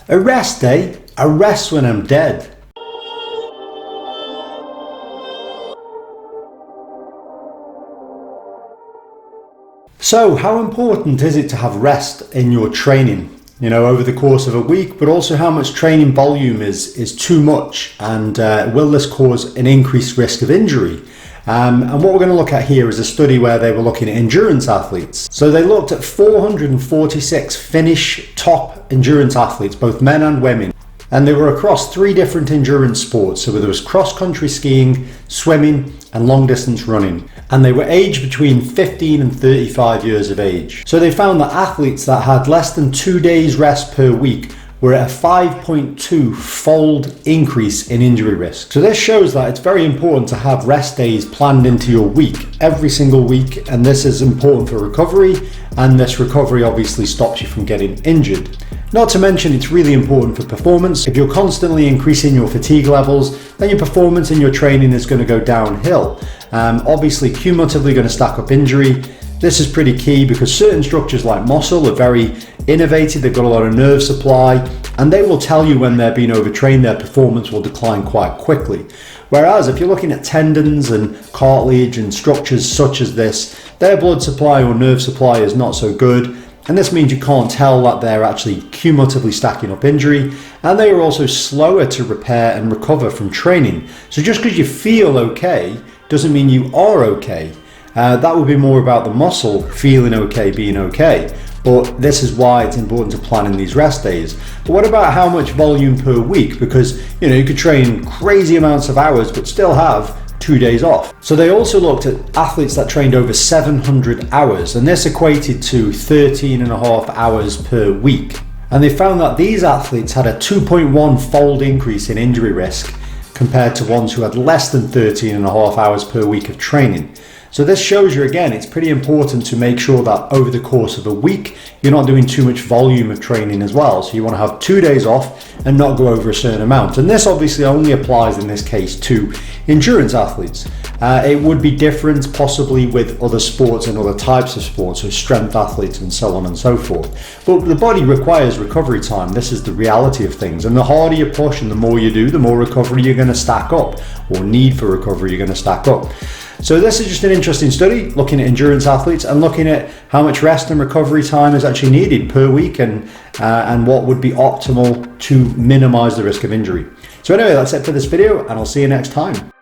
A rest day? I rest when I'm dead. So how important is it to have rest in your training, over the course of a week, but also how much training volume is too much, and will this cause an increased risk of injury? And what we're going to look at here is a study where they were looking at endurance athletes. So they looked at 446 Finnish top endurance athletes, both men and women. And they were across 3 different endurance sports. So there was cross-country skiing, swimming, and long-distance running. And they were aged between 15 and 35 years of age. So they found that athletes that had less than 2 days rest per week were at a 5.2-fold increase in injury risk. So this shows that it's very important to have rest days planned into your week, every single week, and this is important for recovery, and this recovery obviously stops you from getting injured. Not to mention it's really important for performance. If you're constantly increasing your fatigue levels, then your performance in your training is going to go downhill. Obviously cumulatively going to stack up injury. This is pretty key because certain structures like muscle are very innovative, they've got a lot of nerve supply, and they will tell you when they're being overtrained, their performance will decline quite quickly. Whereas if you're looking at tendons and cartilage and structures such as this, their blood supply or nerve supply is not so good, and this means you can't tell that they're actually cumulatively stacking up injury, and they are also slower to repair and recover from training. So just because you feel okay doesn't mean you are okay. That would be more about the muscle feeling okay, being okay. But this is why it's important to plan in these rest days. But what about how much volume per week? Because you could train crazy amounts of hours but still have 2 days off. So they also looked at athletes that trained over 700 hours, and this equated to 13.5 hours per week. And they found that these athletes had a 2.1-fold increase in injury risk compared to ones who had less than 13.5 hours per week of training. So this shows you again, it's pretty important to make sure that over the course of a week, you're not doing too much volume of training as well. So you want to have 2 days off and not go over a certain amount. And this obviously only applies in this case to endurance athletes. It would be different possibly with other sports and other types of sports, so strength athletes and so on and so forth. But the body requires recovery time. This is the reality of things. And the harder you push and the more you do, the more recovery you're going to stack up, or need for recovery you're going to stack up. So this is just an interesting study looking at endurance athletes and looking at how much rest and recovery time is actually needed per week, and what would be optimal to minimize the risk of injury. So anyway, that's it for this video, and I'll see you next time.